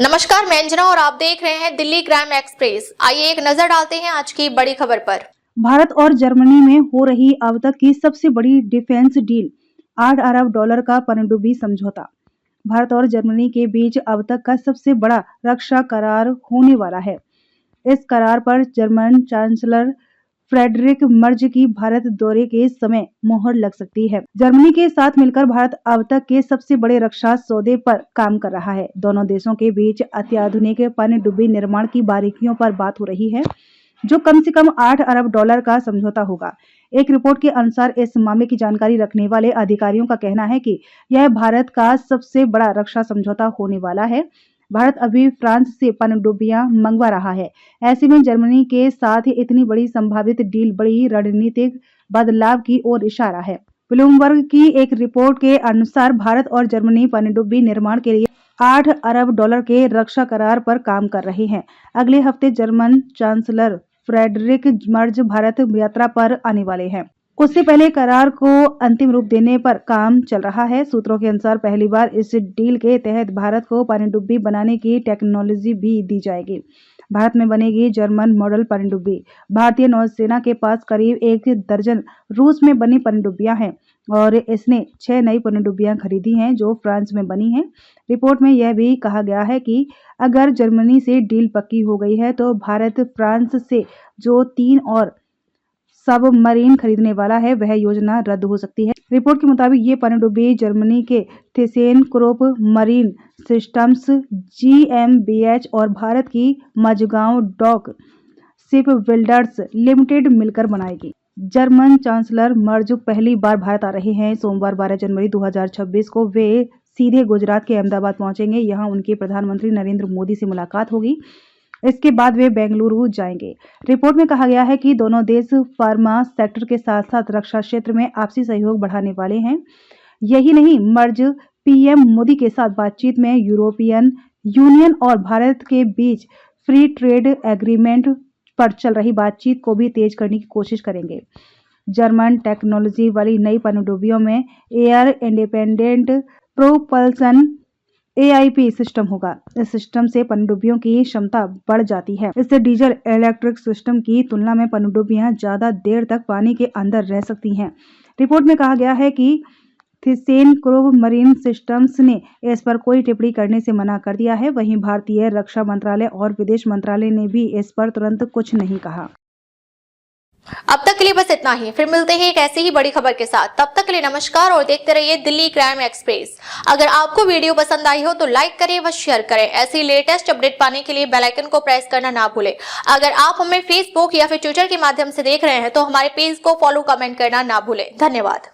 नमस्कार, मैं अंजना और आप देख रहे हैं दिल्ली क्राइम एक्सप्रेस। आइए एक नजर डालते हैं आज की बड़ी खबर पर। भारत और जर्मनी में हो रही अब तक की सबसे बड़ी डिफेंस डील, 8 अरब डॉलर का पनडुब्बी समझौता। भारत और जर्मनी के बीच अब तक का सबसे बड़ा रक्षा करार होने वाला है। इस करार पर जर्मन चांसलर फ्रेडरिक मर्ज की भारत दौरे के समय मोहर लग सकती है। जर्मनी के साथ मिलकर भारत अब तक के सबसे बड़े रक्षा सौदे पर काम कर रहा है। दोनों देशों के बीच अत्याधुनिक पनडुब्बी निर्माण की बारीकियों पर बात हो रही है, जो कम से कम 8 अरब डॉलर का समझौता होगा। एक रिपोर्ट के अनुसार इस मामले की जानकारी रखने वाले अधिकारियों का कहना है कि यह भारत का सबसे बड़ा रक्षा समझौता होने वाला है। भारत अभी फ्रांस से पनडुब्बियां मंगवा रहा है। ऐसे में जर्मनी के साथ इतनी बड़ी संभावित डील बड़ी रणनीतिक बदलाव की ओर इशारा है। ब्लूमबर्ग की एक रिपोर्ट के अनुसार भारत और जर्मनी पनडुब्बी निर्माण के लिए 8 अरब डॉलर के रक्षा करार पर काम कर रहे हैं। अगले हफ्ते German chancellor Friedrich Merz Bharat यात्रा पर आने वाले हैं। उससे पहले करार को अंतिम रूप देने पर काम चल रहा है। सूत्रों के अनुसार पहली बार इस डील के तहत भारत को पनडुब्बी बनाने की टेक्नोलॉजी भी दी जाएगी। भारत में बनेगी जर्मन मॉडल पनडुब्बी। भारतीय नौसेना के पास करीब 1 दर्जन रूस में बनी पनडुब्बियां हैं और इसने 6 नई पनडुब्बियां खरीदी हैं जो फ्रांस में बनी हैं। रिपोर्ट में यह भी कहा गया है कि अगर जर्मनी से डील पक्की हो गई है तो भारत फ्रांस से जो 3 और सबमरीन खरीदने वाला है वह योजना रद्द हो सकती है। रिपोर्ट के मुताबिक ये पनडुब्बी जर्मनी के थिसेनक्रोप मरीन सिस्टम्स GmbH और भारत की मजगांव डॉक शिप बिल्डर्स लिमिटेड मिलकर बनाएगी। जर्मन चांसलर मर्ज पहली बार भारत आ रहे हैं। सोमवार 12 जनवरी 2026 को वे सीधे गुजरात के अहमदाबाद पहुंचेंगे। यहां उनकी प्रधानमंत्री नरेंद्र मोदी से मुलाकात होगी। इसके बाद वे बेंगलुरु जाएंगे। रिपोर्ट में कहा गया है कि दोनों देश फार्मा सेक्टर के साथ साथ रक्षा क्षेत्र में आपसी सहयोग बढ़ाने वाले हैं। यही नहीं, मर्ज PM मोदी के साथ बातचीत में यूरोपियन यूनियन और भारत के बीच फ्री ट्रेड एग्रीमेंट पर चल रही बातचीत को भी तेज करने की कोशिश करेंगे। जर्मन टेक्नोलॉजी वाली नई पनडुब्बियों में air independent propulsion AIP system होगा। इस सिस्टम से पनडुब्बियों की क्षमता बढ़ जाती है। इससे डीजल इलेक्ट्रिक सिस्टम की तुलना में पनडुब्बियां ज्यादा देर तक पानी के अंदर रह सकती हैं। रिपोर्ट में कहा गया है कि थिसेनक्रोप मरीन सिस्टम्स ने इस पर कोई टिप्पणी करने से मना कर दिया है। वहीं भारतीय रक्षा मंत्रालय और विदेश मंत्रालय ने भी इस पर तुरंत कुछ नहीं कहा। अब तक के लिए बस इतना ही। फिर मिलते हैं एक ऐसी ही बड़ी खबर के साथ। तब तक के लिए नमस्कार और देखते रहिए दिल्ली क्राइम एक्सप्रेस। अगर आपको वीडियो पसंद आई हो तो लाइक करें व शेयर करें। ऐसी लेटेस्ट अपडेट पाने के लिए बेल आइकन को प्रेस करना ना भूलें। अगर आप हमें फेसबुक या फिर ट्विटर के माध्यम से देख रहे हैं तो हमारे पेज को फॉलो, कमेंट करना ना भूलें। धन्यवाद।